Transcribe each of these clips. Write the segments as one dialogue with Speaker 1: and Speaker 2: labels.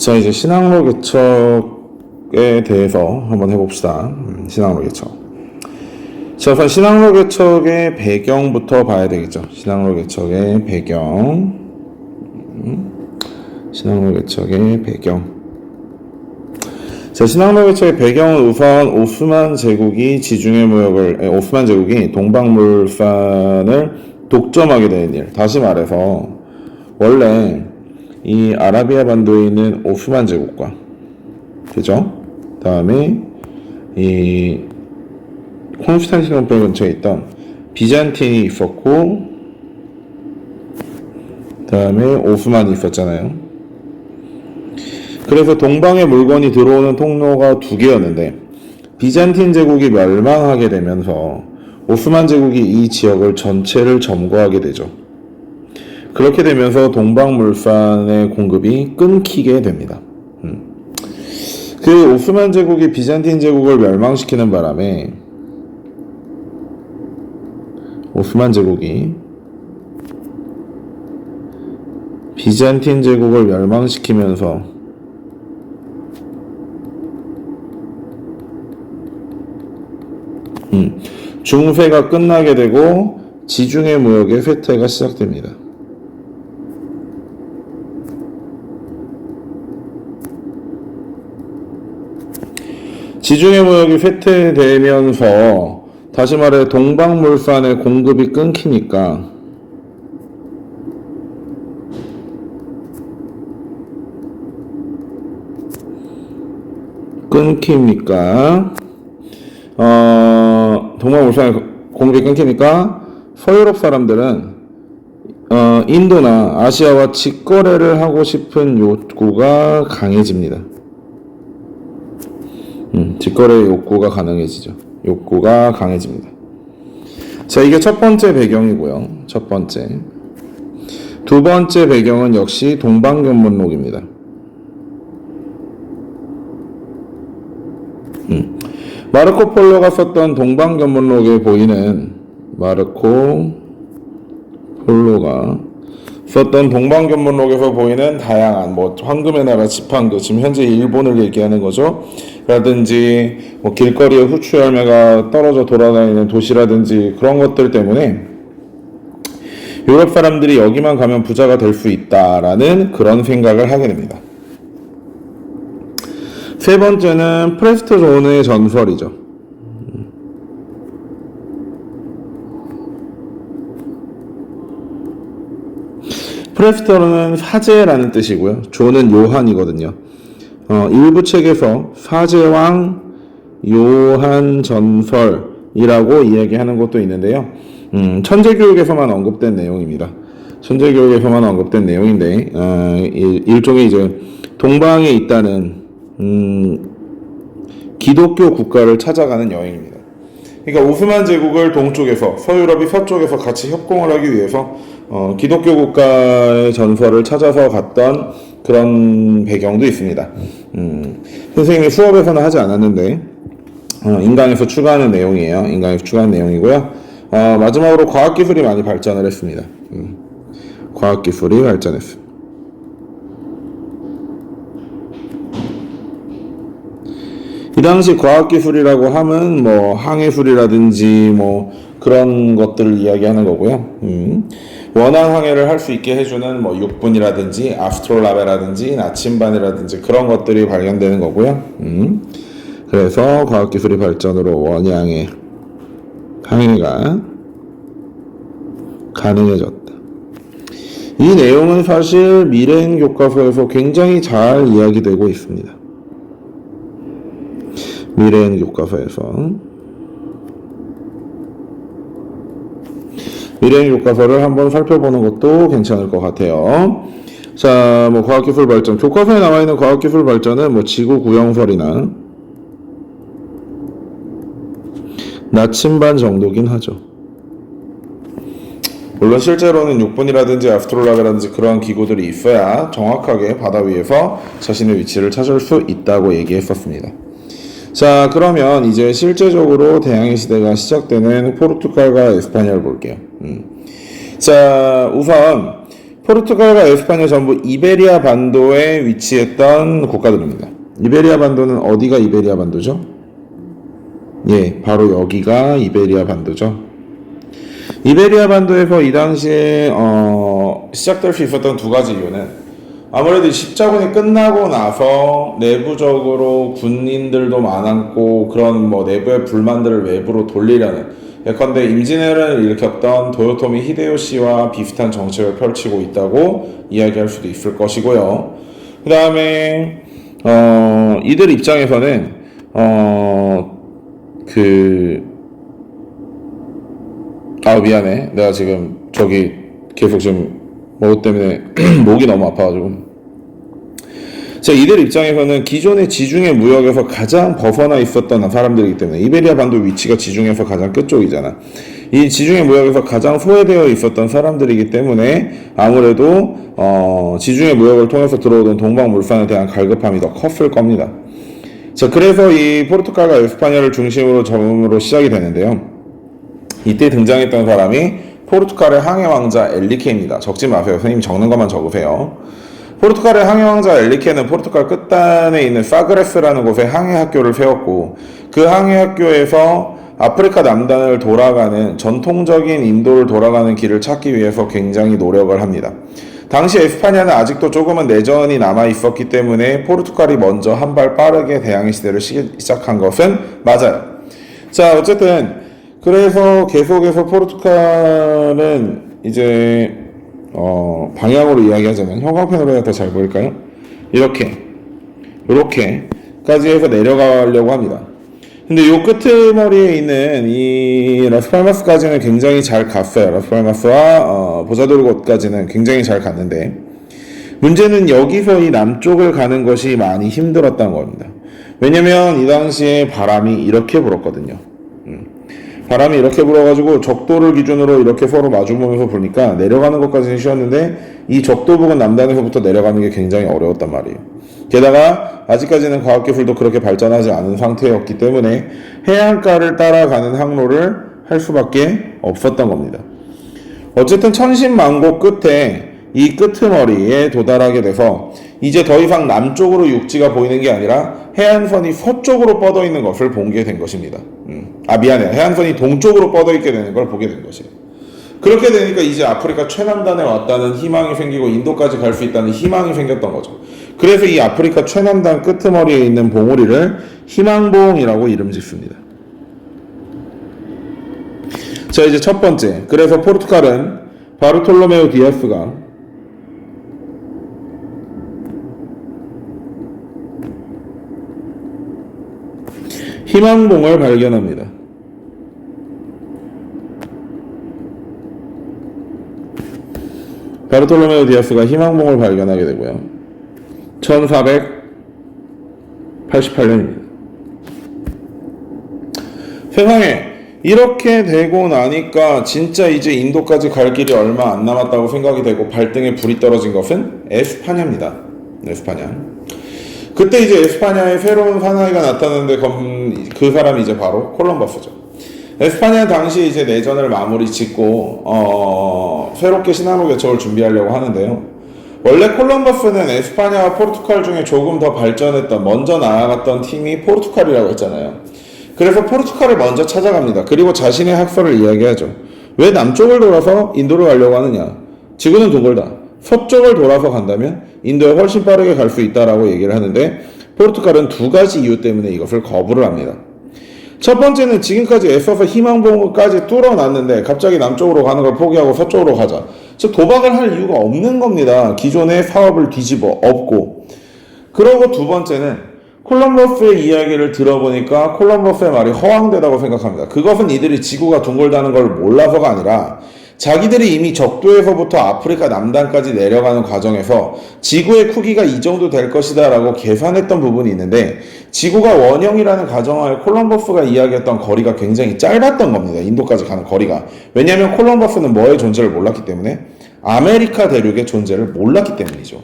Speaker 1: 자, 이제 신항로 개척에 대해서 한번 해봅시다. 신항로 개척. 자, 우선 신항로 개척의 배경부터 봐야 되겠죠. 신항로 개척의 배경. 신항로 개척의 배경. 자, 신항로 개척의 배경은 우선 오스만 제국이 오스만 제국이 동방물산을 독점하게 된 일. 다시 말해서 원래 이 아라비아 반도에 있는 오스만 제국과, 그죠? 다음에 이 콘스탄티노플 근처에 있던 비잔틴이 있었고, 다음에 오스만이 있었잖아요. 그래서 동방의 물건이 들어오는 통로가 두 개였는데, 비잔틴 제국이 멸망하게 되면서 오스만 제국이 이 지역을 전체를 점거하게 되죠. 그렇게 되면서 동방물산의 공급이 끊기게 됩니다. 그 오스만 제국이 비잔틴 제국을 멸망시키는 바람에 오스만 제국이 비잔틴 제국을 멸망시키면서 중세가 끝나게 되고 지중해 무역의 쇠퇴가 시작됩니다. 지중해 무역이 쇠퇴되면서 다시 말해 동방물산의 공급이 끊기니까 동방물산의 공급이 끊기니까 서유럽 사람들은 인도나 아시아와 직거래를 하고 싶은 욕구가 강해집니다. 직거래 욕구가 강해집니다. 자, 이게 첫 번째 배경이고요. 첫 번째. 두 번째 배경은 역시 동방견문록입니다. 마르코 폴로가 썼던 동방견문록에 보이는 동방견문록에서 보이는 다양한 황금의 나라 지팡도, 지금 현재 일본을 얘기하는 거죠. 라든지 길거리에 후추 열매가 떨어져 돌아다니는 도시라든지 그런 것들 때문에 유럽 사람들이 여기만 가면 부자가 될 수 있다라는 그런 생각을 하게 됩니다. 세 번째는 프레스트 존의 전설이죠. 프레스터는 사제라는 뜻이고요. 존은 요한이거든요. 일부 책에서 사제왕 요한 전설이라고 이야기하는 것도 있는데요. 천재교육에서만 언급된 내용입니다. 천재교육에서만 언급된 내용인데, 일종의 이제 동방에 있다는 기독교 국가를 찾아가는 여행입니다. 그러니까 오스만 제국을 동쪽에서, 서유럽이 서쪽에서 같이 협공을 하기 위해서 기독교 국가의 전설을 찾아서 갔던 그런 배경도 있습니다. 선생님이 수업에서는 하지 않았는데 인강에서 추가하는 내용이에요. 인강에서 추가하는 내용이고요. 마지막으로 과학기술이 많이 발전을 했습니다. 과학기술이 발전했습니다. 이 당시 과학기술이라고 하면 항해술이라든지 그런 것들을 이야기하는 거고요. 원한 항해를 할 수 있게 해주는 육분이라든지 아스트롤라베라든지 나침반이라든지 그런 것들이 발견되는 거고요. 그래서 과학기술의 발전으로 원양의 항해가 가능해졌다. 이 내용은 사실 미래행 교과서에서 굉장히 잘 이야기되고 있습니다. 미래행 교과서에서 미래행 교과서를 한번 살펴보는 것도 괜찮을 것 같아요. 자, 과학기술 발전. 교과서에 나와 있는 과학기술 발전은 지구 구형설이나 나침반 정도긴 하죠. 물론 실제로는 육분이라든지 아스트롤라베라든지 그러한 기구들이 있어야 정확하게 바다 위에서 자신의 위치를 찾을 수 있다고 얘기했었습니다. 자, 그러면 이제 실제적으로 대항해 시대가 시작되는 포르투갈과 에스파냐를 볼게요. 자, 우선 포르투갈과 에스파냐 전부 이베리아 반도에 위치했던 국가들입니다. 이베리아 반도는 어디가 이베리아 반도죠? 예, 바로 여기가 이베리아 반도죠. 이베리아 반도에서 이 당시에 시작될 수 있었던 두 가지 이유는 아무래도 십자군이 끝나고 나서 내부적으로 군인들도 많았고 그런 뭐 내부의 불만들을 외부로 돌리려는 예컨대 임진왜란을 일으켰던 도요토미 히데요시와 비슷한 정책을 펼치고 있다고 이야기할 수도 있을 것이고요. 그 다음에 이들 입장에서는 미안해. 내가 지금 계속 지금 뭐 때문에 목이 너무 아파가지고. 자, 이들 입장에서는 기존의 지중해 무역에서 가장 벗어나 있었던 사람들이기 때문에 이베리아 반도 위치가 지중해에서 가장 끝쪽이잖아. 이 지중해 무역에서 가장 소외되어 있었던 사람들이기 때문에 아무래도 지중해 무역을 통해서 들어오던 동방물산에 대한 갈급함이 더 컸을 겁니다. 자, 그래서 이 포르투갈과 에스파냐를 중심으로 점으로 시작이 되는데요. 이때 등장했던 사람이 포르투갈의 항해 왕자 엘리케입니다. 적지 마세요. 선생님 적는 것만 적으세요. 포르투갈의 항해 왕자 엘리케는 포르투갈 끝단에 있는 사그레스라는 곳에 항해 학교를 세웠고 그 항해 학교에서 아프리카 남단을 돌아가는 전통적인 인도를 돌아가는 길을 찾기 위해서 굉장히 노력을 합니다. 당시 에스파냐는 아직도 조금은 내전이 남아 있었기 때문에 포르투갈이 먼저 한 발 빠르게 대항해 시대를 시작한 것은 맞아요. 자, 어쨌든 그래서 계속해서 포르투갈은 이제 방향으로 이야기하자면 형광펜으로 해야 더 잘 보일까요? 이렇게까지 해서 내려가려고 합니다. 근데 요 끄트머리에 있는 이 라스팔마스까지는 굉장히 잘 갔어요. 라스팔마스와 보자도르곳까지는 굉장히 잘 갔는데 문제는 여기서 이 남쪽을 가는 것이 많이 힘들었다는 겁니다. 왜냐면 이 당시에 바람이 이렇게 불었거든요. 바람이 이렇게 불어가지고 적도를 기준으로 이렇게 서로 마주보면서 보니까 내려가는 것까지는 쉬웠는데 이 적도 부근 남단에서부터 내려가는 게 굉장히 어려웠단 말이에요. 게다가 아직까지는 과학기술도 그렇게 발전하지 않은 상태였기 때문에 해안가를 따라가는 항로를 할 수밖에 없었던 겁니다. 어쨌든 천신만고 끝에 이 끄트머리에 도달하게 돼서 이제 더 이상 남쪽으로 육지가 보이는 게 아니라 해안선이 서쪽으로 뻗어 있는 것을 보게 된 것입니다. 미안해요. 해안선이 동쪽으로 뻗어 있게 되는 걸 보게 된 것이에요. 그렇게 되니까 이제 아프리카 최남단에 왔다는 희망이 생기고 인도까지 갈 수 있다는 희망이 생겼던 거죠. 그래서 이 아프리카 최남단 끄트머리에 있는 봉우리를 희망봉이라고 이름 짓습니다. 자, 이제 첫 번째. 그래서 포르투갈은 바르톨로메오 디아스가 희망봉을 발견합니다. 바르톨로메오 디아스가 희망봉을 발견하게 되고요. 1488년입니다. 세상에 이렇게 되고 나니까 진짜 이제 인도까지 갈 길이 얼마 안 남았다고 생각이 되고 발등에 불이 떨어진 것은 에스파냐입니다. 에스파냐. 그때 이제 에스파냐에 새로운 사나이가 나타났는데 그 사람이 이제 바로 콜럼버스죠. 에스파냐는 당시 이제 내전을 마무리 짓고 새롭게 신항로 개척을 준비하려고 하는데요. 원래 콜럼버스는 에스파냐와 포르투갈 중에 조금 더 발전했던 먼저 나아갔던 팀이 포르투갈이라고 했잖아요. 그래서 포르투갈을 먼저 찾아갑니다. 그리고 자신의 학설을 이야기하죠. 왜 남쪽을 돌아서 인도를 가려고 하느냐? 지구는 둥글다. 서쪽을 돌아서 간다면 인도에 훨씬 빠르게 갈 수 있다라고 얘기를 하는데 포르투갈은 두 가지 이유 때문에 이것을 거부를 합니다. 첫 번째는 지금까지 애써서 희망봉까지 뚫어놨는데 갑자기 남쪽으로 가는 걸 포기하고 서쪽으로 가자. 즉 도박을 할 이유가 없는 겁니다. 기존의 사업을 뒤집어 엎고. 그리고 두 번째는 콜럼버스의 이야기를 들어보니까 콜럼버스의 말이 허황되다고 생각합니다. 그것은 이들이 지구가 둥글다는 걸 몰라서가 아니라 자기들이 이미 적도에서부터 아프리카 남단까지 내려가는 과정에서 지구의 크기가 이 정도 될 것이다 라고 계산했던 부분이 있는데 지구가 원형이라는 가정하에 콜럼버스가 이야기했던 거리가 굉장히 짧았던 겁니다. 인도까지 가는 거리가. 왜냐하면 콜럼버스는 뭐의 존재를 몰랐기 때문에 아메리카 대륙의 존재를 몰랐기 때문이죠.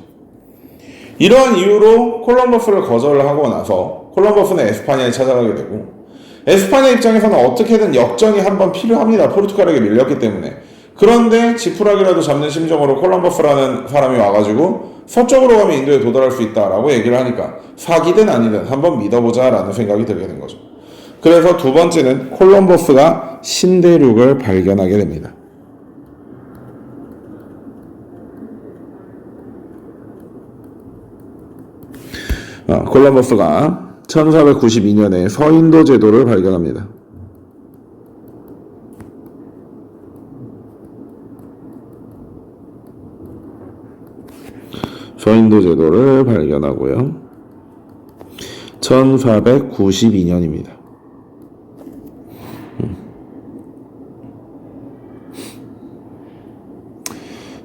Speaker 1: 이러한 이유로 콜럼버스를 거절을 하고 나서 콜럼버스는 에스파냐에 찾아가게 되고 에스파냐 입장에서는 어떻게든 역전이 한번 필요합니다. 포르투갈에게 밀렸기 때문에. 그런데 지푸라기라도 잡는 심정으로 콜럼버스라는 사람이 와가지고 서쪽으로 가면 인도에 도달할 수 있다라고 얘기를 하니까 사기든 아니든 한번 믿어보자라는 생각이 들게 된 거죠. 그래서 두 번째는 콜럼버스가 신대륙을 발견하게 됩니다. 콜럼버스가 1492년에 서인도 제도를 발견합니다. 서인도 제도를 발견하고요. 1492년입니다.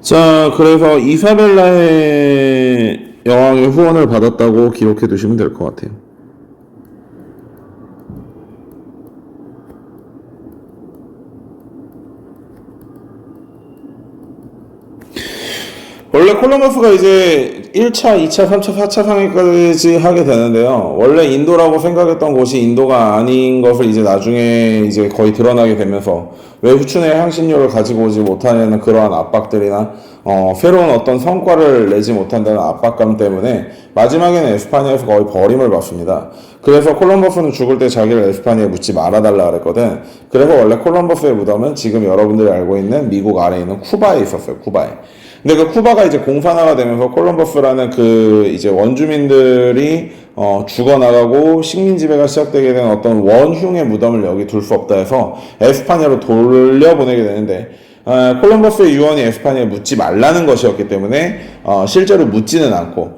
Speaker 1: 자, 그래서 이사벨라의 여왕의 후원을 받았다고 기록해 두시면 될 것 같아요. 원래 콜럼버스가 이제 1차, 2차, 3차, 4차 상해까지 하게 되는데요. 원래 인도라고 생각했던 곳이 인도가 아닌 것을 이제 나중에 이제 거의 드러나게 되면서 왜 후춘의 향신료를 가지고 오지 못하냐는 그러한 압박들이나 새로운 어떤 성과를 내지 못한다는 압박감 때문에 마지막에는 에스파니아에서 거의 버림을 받습니다. 그래서 콜럼버스는 죽을 때 자기를 에스파니아에 묻지 말아달라 그랬거든. 그래서 원래 콜럼버스의 무덤은 지금 여러분들이 알고 있는 미국 아래에 있는 쿠바에 있었어요. 쿠바에. 근데 그 쿠바가 이제 공산화가 되면서 콜럼버스라는 그 이제 원주민들이 죽어나가고 식민 지배가 시작되게 된 어떤 원흉의 무덤을 여기 둘 수 없다 해서 에스파니아로 돌려보내게 되는데 콜럼버스의 유언이 에스파니아에 묻지 말라는 것이었기 때문에 실제로 묻지는 않고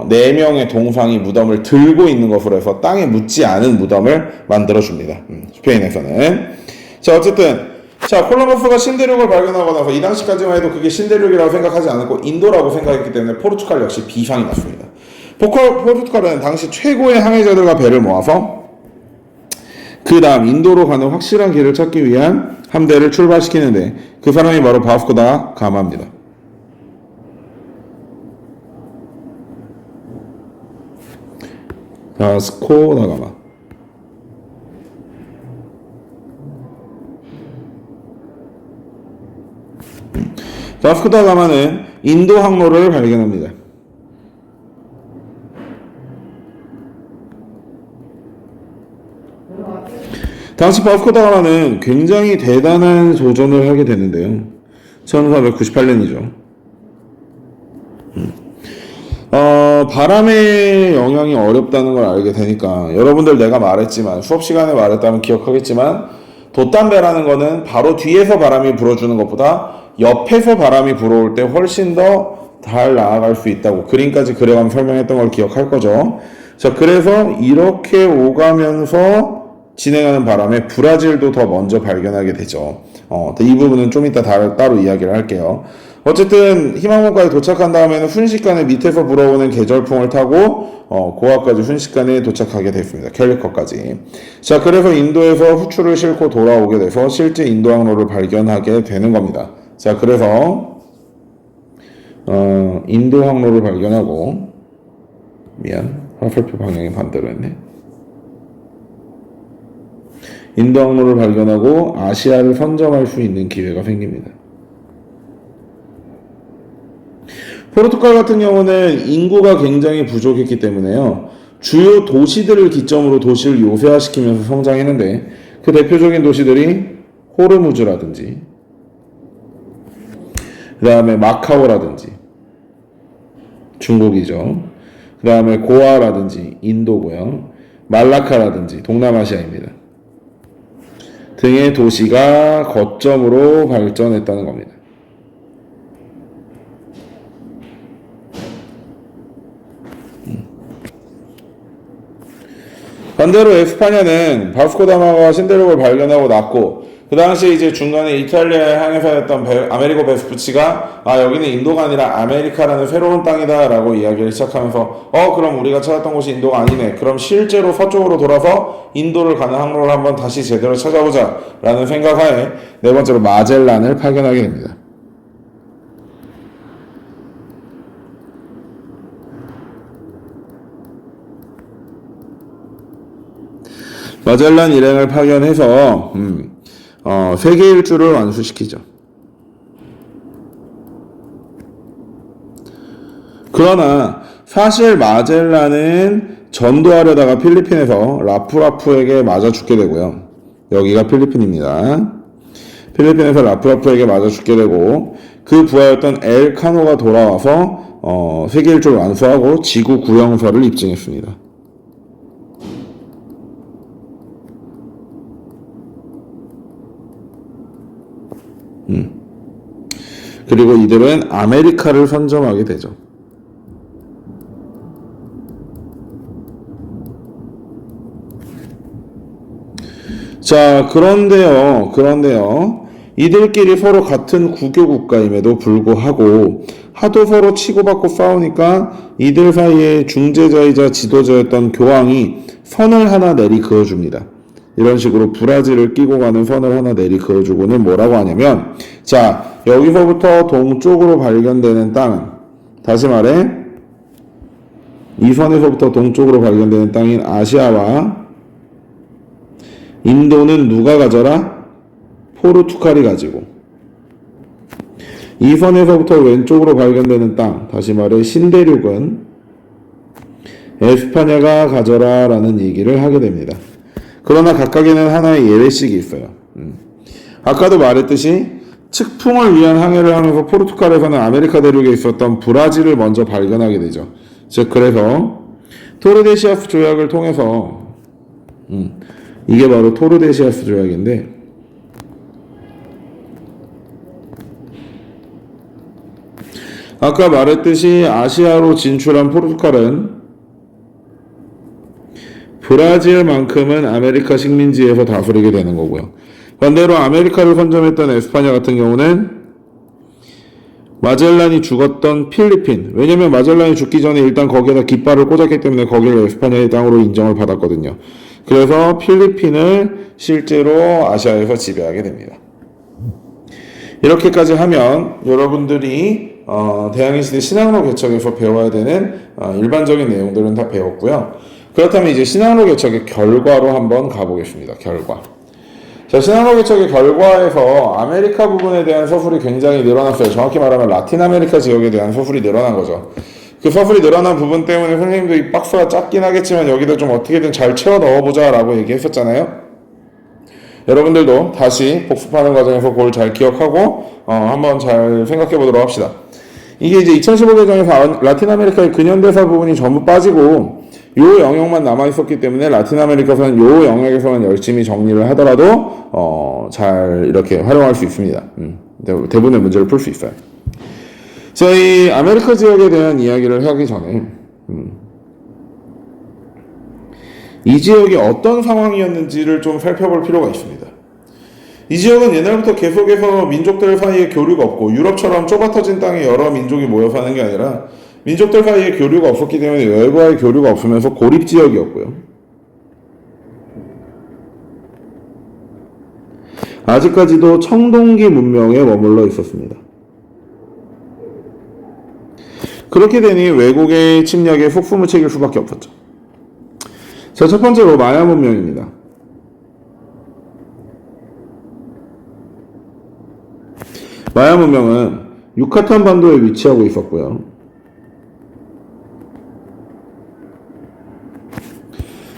Speaker 1: 4명의 동상이 무덤을 들고 있는 것으로 해서 땅에 묻지 않은 무덤을 만들어줍니다. 스페인에서는. 자, 어쨌든 자, 콜럼버스가 신대륙을 발견하고 나서 이 당시까지만 해도 그게 신대륙이라고 생각하지 않았고 인도라고 생각했기 때문에 포르투갈 역시 비상이 났습니다. 포르투갈은 당시 최고의 항해자들과 배를 모아서 그 다음 인도로 가는 확실한 길을 찾기 위한 함대를 출발시키는데 그 사람이 바로 바스코 다 가마입니다. 바스코 다 가마. 바스코 다 가마는 인도 항로를 발견합니다. 당시 바스코 다 가마는 굉장히 대단한 도전을 하게 되는데요. 1498년이죠. 바람의 영향이 어렵다는 걸 알게 되니까 여러분들 내가 말했지만 수업 시간에 말했다면 기억하겠지만 돛담배라는 거는 바로 뒤에서 바람이 불어주는 것보다 옆에서 바람이 불어올 때 훨씬 더 잘 나아갈 수 있다고 그림까지 그려가면 설명했던 걸 기억할 거죠. 자, 그래서 이렇게 오가면서 진행하는 바람에 브라질도 더 먼저 발견하게 되죠. 이 부분은 좀 이따 따로 이야기를 할게요. 어쨌든 희망봉까지 도착한 다음에는 순식간에 밑에서 불어오는 계절풍을 타고 고아까지 순식간에 도착하게 됐습니다. 캘리커까지. 자, 그래서 인도에서 후추를 싣고 돌아오게 돼서 실제 인도 항로를 발견하게 되는 겁니다. 자, 그래서 인도 항로를 발견하고 화살표 방향이 반대로 했네. 인도 항로를 발견하고 아시아를 선점할 수 있는 기회가 생깁니다. 포르투갈 같은 경우는 인구가 굉장히 부족했기 때문에요. 주요 도시들을 기점으로 도시를 요새화시키면서 성장했는데 그 대표적인 도시들이 호르무즈라든지 그 다음에 마카오라든지 중국이죠. 그 다음에 고아라든지 인도고요. 말라카라든지 동남아시아입니다. 등의 도시가 거점으로 발전했다는 겁니다. 반대로 에스파냐는 바스코다마가 신대륙을 발견하고 났고 그 당시에 이제 중간에 이탈리아에 항해사였던 아메리고 베스푸치가 여기는 인도가 아니라 아메리카라는 새로운 땅이다 라고 이야기를 시작하면서 그럼 우리가 찾았던 곳이 인도가 아니네. 그럼 실제로 서쪽으로 돌아서 인도를 가는 항로를 한번 다시 제대로 찾아보자 라는 생각하에 네 번째로 마젤란을 파견하게 됩니다. 마젤란 일행을 파견해서 세계 일주를 완수시키죠. 그러나 사실 마젤란은 전도하려다가 필리핀에서 라프라프에게 맞아 죽게 되고요. 여기가 필리핀입니다. 필리핀에서 라프라프에게 맞아 죽게 되고 그 부하였던 엘카노가 돌아와서 세계 일주를 완수하고 지구 구형설을 입증했습니다. 그리고 이들은 아메리카를 선점하게 되죠. 자, 그런데요. 이들끼리 서로 같은 국교 국가임에도 불구하고 하도 서로 치고받고 싸우니까 이들 사이에 중재자이자 지도자였던 교황이 선을 하나 내리 그어줍니다. 이런 식으로 브라질을 끼고 가는 선을 하나 내리 그어주고는 뭐라고 하냐면, 자, 여기서부터 동쪽으로 발견되는 땅은, 다시 말해, 이 선에서부터 동쪽으로 발견되는 땅인 아시아와 인도는 누가 가져라? 포르투갈이 가지고, 이 선에서부터 왼쪽으로 발견되는 땅, 다시 말해 신대륙은 에스파냐가 가져라 라는 얘기를 하게 됩니다. 그러나 각각에는 하나의 예외식이 있어요. 아까도 말했듯이 측풍을 위한 항해를 하면서 포르투갈에서는 아메리카 대륙에 있었던 브라질을 먼저 발견하게 되죠. 즉 그래서 토르데시아스 조약을 통해서 이게 바로 토르데시아스 조약인데, 아까 말했듯이 아시아로 진출한 포르투갈은 브라질만큼은 아메리카 식민지에서 다스리게 되는 거고요. 반대로 아메리카를 선점했던 에스파냐 같은 경우는 마젤란이 죽었던 필리핀, 왜냐면 마젤란이 죽기 전에 일단 거기에다 깃발을 꽂았기 때문에 거기를 에스파냐의 땅으로 인정을 받았거든요. 그래서 필리핀을 실제로 아시아에서 지배하게 됩니다. 이렇게까지 하면 여러분들이 대항해시대 신항로 개척에서 배워야 되는 일반적인 내용들은 다 배웠고요. 그렇다면 이제 신항로 개척의 결과로 한번 가보겠습니다. 결과. 자, 신항로 개척의 결과에서 아메리카 부분에 대한 서술이 굉장히 늘어났어요. 정확히 말하면 라틴 아메리카 지역에 대한 서술이 늘어난 거죠. 그 서술이 늘어난 부분 때문에 선생님도 이 박스가 작긴 하겠지만 여기다 좀 어떻게든 잘 채워 넣어보자 라고 얘기했었잖아요. 여러분들도 다시 복습하는 과정에서 그걸 잘 기억하고 한번 잘 생각해 보도록 합시다. 이게 이제 2015 개정에서 라틴 아메리카의 근현대사 부분이 전부 빠지고 요 영역만 남아있었기 때문에 라틴 아메리카에서는 요 영역에서만 열심히 정리를 하더라도 잘 이렇게 활용할 수 있습니다. 대부분의 문제를 풀 수 있어요. 저희 아메리카 지역에 대한 이야기를 하기 전에 이 지역이 어떤 상황이었는지를 좀 살펴볼 필요가 있습니다. 이 지역은 옛날부터 계속해서 민족들 사이에 교류가 없고 유럽처럼 좁아터진 땅에 여러 민족이 모여 사는 게 아니라 민족들 사이에 교류가 없었기 때문에 외과의 교류가 없으면서 고립지역이었고요. 아직까지도 청동기 문명에 머물러 있었습니다. 그렇게 되니 외국의 침략에 속수무책일 수밖에 없었죠. 자, 첫 번째로 마야 문명입니다. 마야 문명은 유카탄 반도에 위치하고 있었고요.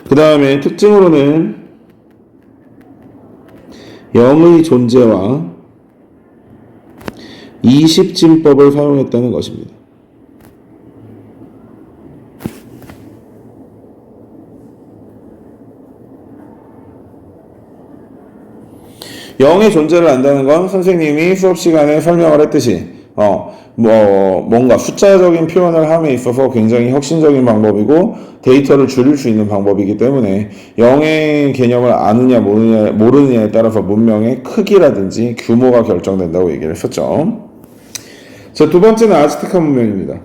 Speaker 1: 그 다음에 특징으로는 영의 존재와 이십진법을 사용했다는 것입니다. 영의 존재를 안다는 건 선생님이 수업 시간에 설명을 했듯이 뭔가 숫자적인 표현을 함에 있어서 굉장히 혁신적인 방법이고 데이터를 줄일 수 있는 방법이기 때문에 영의 개념을 아느냐 모르느냐에 따라서 문명의 크기라든지 규모가 결정된다고 얘기를 했었죠. 자, 두 번째는 아즈테카 문명입니다.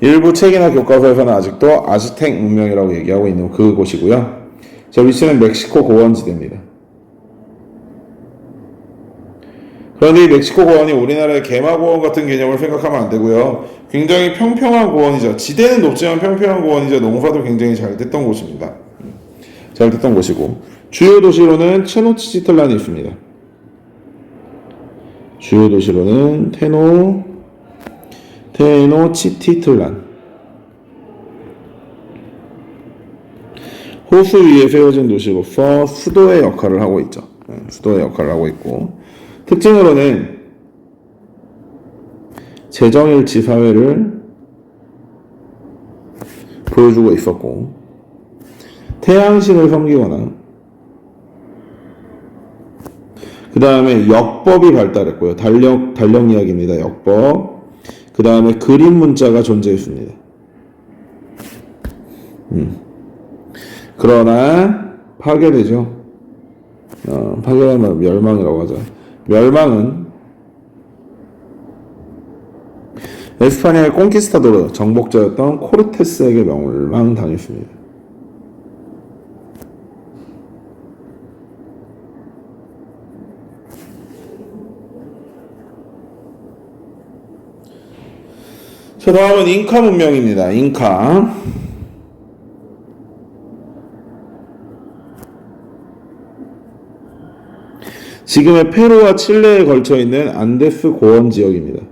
Speaker 1: 일부 책이나 교과서에서는 아직도 아즈텍 문명이라고 얘기하고 있는 그곳이고요. 저 위치는 멕시코 고원지대입니다. 그런데 이 멕시코 고원이 우리나라의 개마고원 같은 개념을 생각하면 안 되고요. 굉장히 평평한 고원이죠. 지대는 높지만 평평한 고원이죠. 농사도 굉장히 잘 됐던 곳입니다. 잘 됐던 곳이고 주요 도시로는 체노치치틀란이 있습니다. 주요 도시로는 테노치티틀란. 호수 위에 세워진 도시로서 수도의 역할을 하고 있죠. 수도의 역할을 하고 있고, 특징으로는 재정일치 사회를 보여주고 있었고, 태양신을 섬기거나, 그 다음에 역법이 발달했고요. 달력 이야기입니다. 역법. 그 다음에 그림 문자가 존재했습니다. 그러나 파괴되죠. 파괴하면 멸망이라고 하죠. 멸망은 에스파냐의 꽁키스타도르 정복자였던 코르테스에게 멸망당했습니다. 자, 다음은 잉카 문명입니다. 잉카. 지금의 페루와 칠레에 걸쳐 있는 안데스 고원 지역입니다.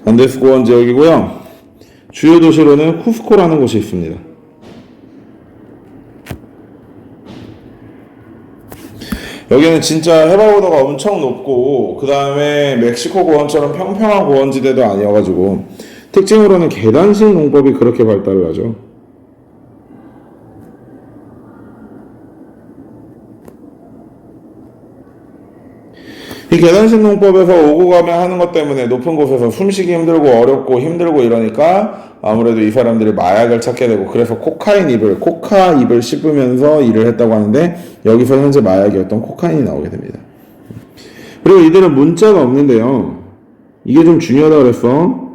Speaker 1: 안데스 고원 지역이고요. 주요 도시로는 쿠스코라는 곳이 있습니다. 여기는 진짜 해발고도가 엄청 높고, 그 다음에 멕시코 고원처럼 평평한 고원지대도 아니어가지고, 특징으로는 계단식 농법이 그렇게 발달을 하죠. 이 계단식 농법에서 오고 가면 하는 것 때문에 높은 곳에서 숨쉬기 힘들고 어렵고 힘들고 이러니까 아무래도 이 사람들이 마약을 찾게 되고, 그래서 코카 잎을 씹으면서 일을 했다고 하는데, 여기서 현재 마약이었던 코카인이 나오게 됩니다. 그리고 이들은 문자가 없는데요. 이게 좀 중요하다고 그랬어.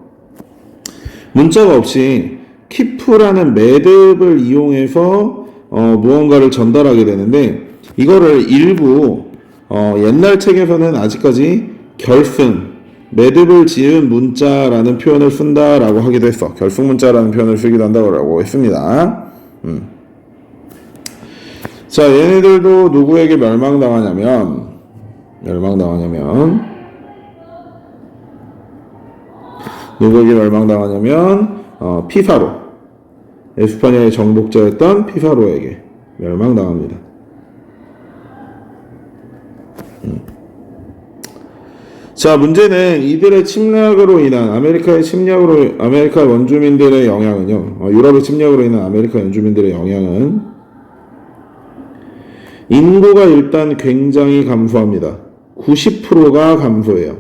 Speaker 1: 문자가 없이 키프라는 매듭을 이용해서 무언가를 전달하게 되는데, 이거를 일부 옛날 책에서는 아직까지 결승, 매듭을 지은 문자라는 표현을 쓴다라고 하기도 했어. 결승 문자라는 표현을 쓰기도 한다고 했습니다. 자, 얘네들도 누구에게 멸망당하냐면 피사로, 에스파냐의 정복자였던 피사로에게 멸망당합니다. 자, 문제는 이들의 침략으로 인한 아메리카 원주민들의 영향은요. 유럽의 침략으로 인한 아메리카 원주민들의 영향은 인구가 일단 굉장히 감소합니다. 90%가 감소해요.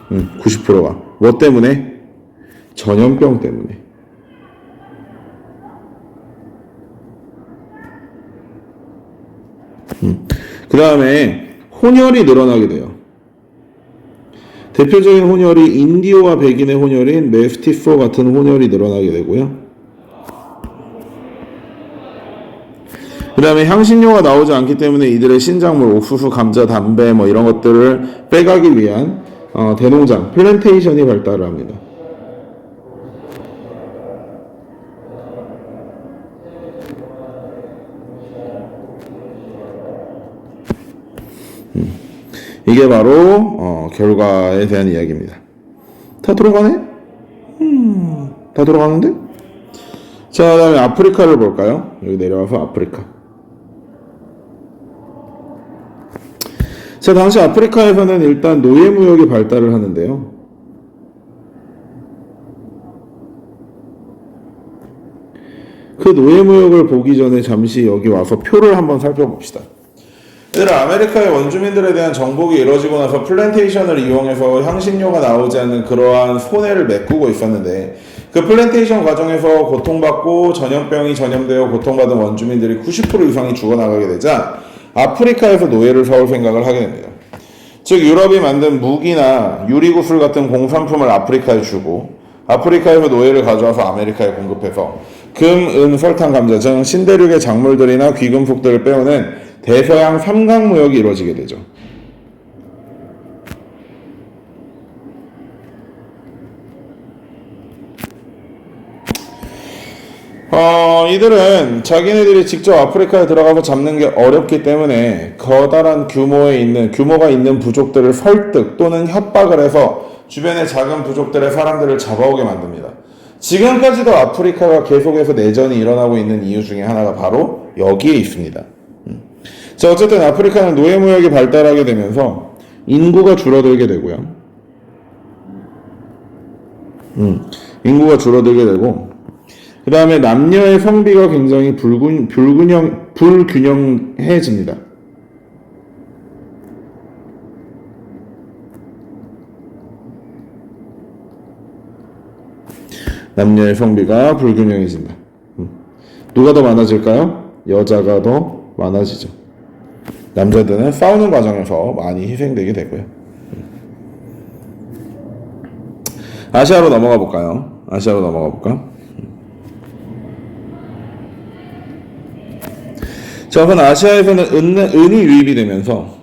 Speaker 1: 90%가. 뭐 때문에? 전염병 때문에. 그 다음에 혼혈이 늘어나게 돼요. 대표적인 혼혈이 인디오와 백인의 혼혈인 메스티소 같은 혼혈이 늘어나게 되고요. 그 다음에 향신료가 나오지 않기 때문에 이들의 신작물, 옥수수, 감자, 담배 뭐 이런 것들을 빼가기 위한 대농장, 플랜테이션이 발달을 합니다. 이게 바로 결과에 대한 이야기입니다. 다 돌아가네? 다 돌아가는데? 자, 그다음에 아프리카를 볼까요? 여기 내려와서 아프리카. 자, 당시 아프리카에서는 일단 노예무역이 발달을 하는데요. 그 노예무역을 보기 전에 잠시 여기 와서 표를 한번 살펴봅시다. 얘들아, 아메리카의 원주민들에 대한 정복이 이루어지고 나서 플랜테이션을 이용해서 향신료가 나오지 않는 그러한 손해를 메꾸고 있었는데, 그 플랜테이션 과정에서 고통받고 전염병이 전염되어 고통받은 원주민들이 90% 이상이 죽어나가게 되자 아프리카에서 노예를 사올 생각을 하게 됩니다. 즉, 유럽이 만든 무기나 유리구슬 같은 공산품을 아프리카에 주고, 아프리카에서 노예를 가져와서 아메리카에 공급해서 금, 은, 설탕, 감자 등 신대륙의 작물들이나 귀금속들을 빼오는 대서양 삼각무역이 이루어지게 되죠. 이들은 자기네들이 직접 아프리카에 들어가서 잡는 게 어렵기 때문에 커다란 규모가 있는 부족들을 설득 또는 협박을 해서 주변의 작은 부족들의 사람들을 잡아오게 만듭니다. 지금까지도 아프리카가 계속해서 내전이 일어나고 있는 이유 중에 하나가 바로 여기에 있습니다. 자, 어쨌든 아프리카는 노예무역이 발달하게 되면서 인구가 줄어들게 되고요. 인구가 줄어들게 되고, 그 다음에 남녀의 성비가 굉장히 불균형해집니다. 남녀의 성비가 불균형해진다. 누가 더 많아질까요? 여자가 더 많아지죠. 남자들은 싸우는 과정에서 많이 희생되게 되고요. 아시아로 넘어가 볼까요? 아시아로 넘어가 볼까? 자, 우선 아시아에서는 은이 유입이 되면서,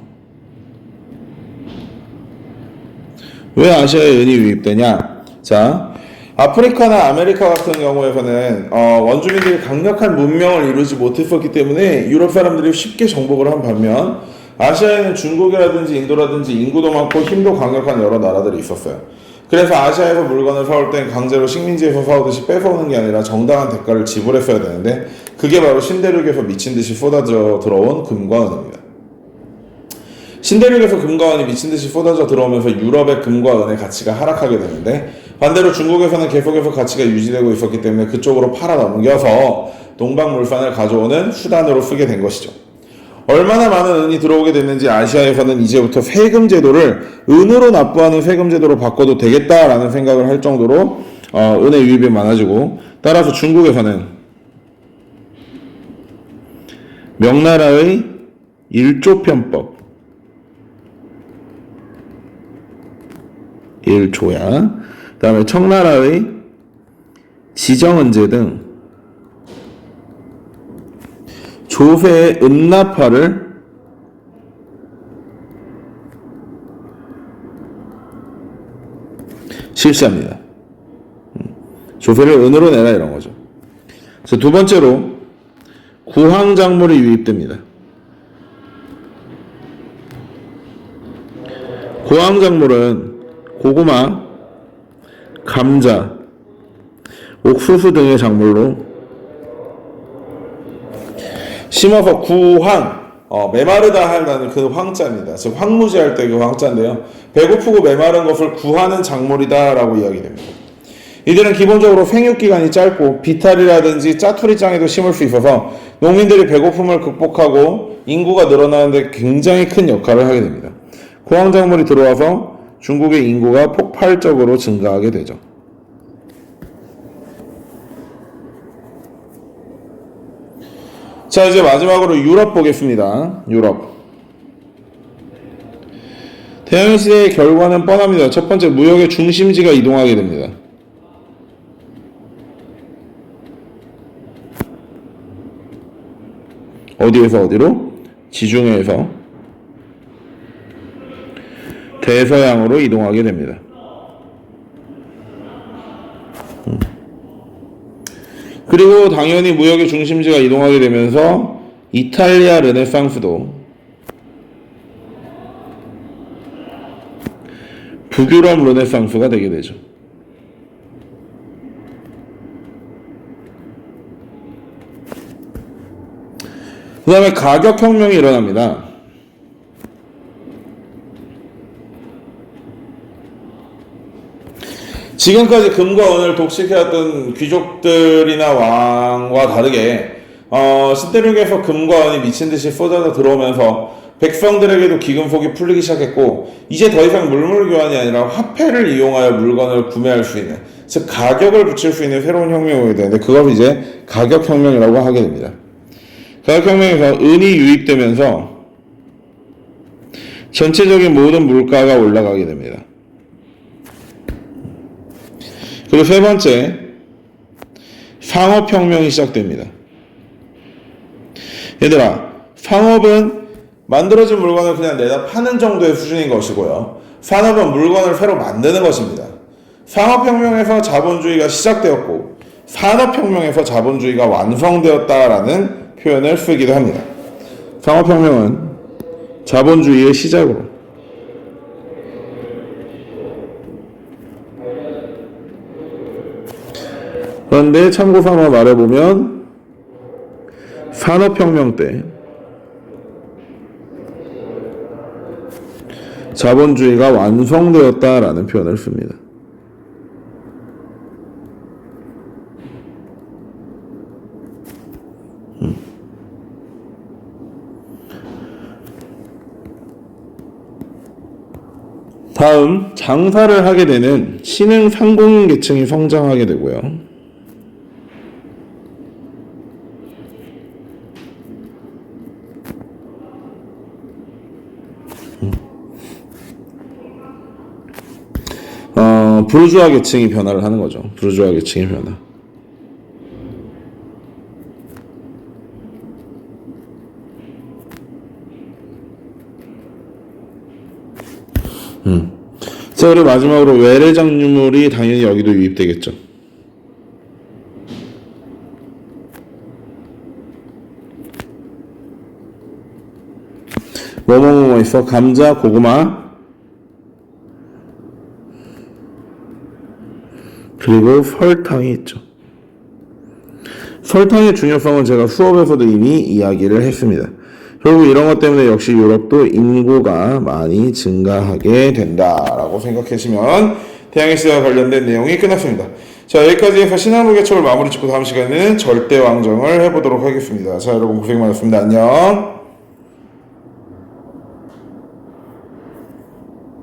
Speaker 1: 왜 아시아에 은이 유입되냐? 자, 아프리카나 아메리카 같은 경우에서는 원주민들이 강력한 문명을 이루지 못했었기 때문에 유럽 사람들이 쉽게 정복을 한 반면, 아시아에는 중국이라든지 인도라든지 인구도 많고 힘도 강력한 여러 나라들이 있었어요. 그래서 아시아에서 물건을 사올 땐 강제로 식민지에서 사오듯이 뺏어오는 게 아니라 정당한 대가를 지불했어야 되는데, 그게 바로 신대륙에서 미친듯이 쏟아져 들어온 금과 은입니다. 신대륙에서 금과 은이 미친듯이 쏟아져 들어오면서 유럽의 금과 은의 가치가 하락하게 되는데, 반대로 중국에서는 계속해서 가치가 유지되고 있었기 때문에 그쪽으로 팔아 넘겨서 동방물산을 가져오는 수단으로 쓰게 된 것이죠. 얼마나 많은 은이 들어오게 됐는지 아시아에서는 이제부터 세금 제도를 은으로 납부하는 세금 제도로 바꿔도 되겠다라는 생각을 할 정도로 은의 유입이 많아지고, 따라서 중국에서는 명나라의 일조편법, 일조야, 그 다음에 청나라의 지정은제 등 조세의 은납화를 실시합니다. 조세를 은으로 내라 이런 거죠. 그래서 두 번째로 구황작물이 유입됩니다. 구황작물은 고구마, 감자, 옥수수 등의 작물로 심어서 구황, 메마르다 하는 그 황자입니다. 즉 황무지할 때 그 황자인데요. 배고프고 메마른 것을 구하는 작물이다 라고 이야기됩니다. 이들은 기본적으로 생육기간이 짧고 비탈이라든지 짜투리장에도 심을 수 있어서 농민들이 배고픔을 극복하고 인구가 늘어나는데 굉장히 큰 역할을 하게 됩니다. 구황작물이 들어와서 중국의 인구가 폭발적으로 증가하게 되죠. 자, 이제 마지막으로 유럽 보겠습니다. 유럽. 대항해시대의 결과는 뻔합니다. 첫 번째, 무역의 중심지가 이동하게 됩니다. 어디에서 어디로? 지중해에서 대서양으로 이동하게 됩니다. 그리고 당연히 무역의 중심지가 이동하게 되면서 이탈리아 르네상스도 북유럽 르네상스가 되게 되죠. 그 다음에 가격혁명이 일어납니다. 지금까지 금과 은을 독식해왔던 귀족들이나 왕과 다르게 신대륙에서 금과 은이 미친듯이 쏟아져 들어오면서 백성들에게도 기금속이 풀리기 시작했고, 이제 더 이상 물물 교환이 아니라 화폐를 이용하여 물건을 구매할 수 있는, 즉 가격을 붙일 수 있는 새로운 혁명이 오게 되는데, 그것을 이제 가격혁명이라고 하게 됩니다. 가격혁명에서 은이 유입되면서 전체적인 모든 물가가 올라가게 됩니다. 그리고 세 번째, 상업혁명이 시작됩니다. 얘들아, 상업은 만들어진 물건을 그냥 내다 파는 정도의 수준인 것이고요. 산업은 물건을 새로 만드는 것입니다. 상업혁명에서 자본주의가 시작되었고, 산업혁명에서 자본주의가 완성되었다라는 표현을 쓰기도 합니다. 산업혁명은 자본주의의 시작으로 그런데 참고 삼아 말해보면 산업혁명 때 자본주의가 완성되었다라는 표현을 씁니다. 다음, 장사를 하게 되는 신흥 상공인 계층이 성장하게 되고요. 부르주아 계층이 변화를 하는 거죠. 부르주아 계층의 변화. 자, 그리고 마지막으로 외래장유물이 당연히 여기도 유입되겠죠. 뭐뭐뭐 있어? 감자, 고구마, 그리고 설탕이 있죠. 설탕의 중요성은 제가 수업에서도 이미 이야기를 했습니다. 결국 이런 것 때문에 역시 유럽도 인구가 많이 증가하게 된다라고 생각하시면 태양의 시대와 관련된 내용이 끝났습니다. 자, 여기까지 해서 신한무 개척을 마무리 짓고 다음 시간에는 절대왕정을 해보도록 하겠습니다. 자, 여러분 고생 많았습니다. 안녕.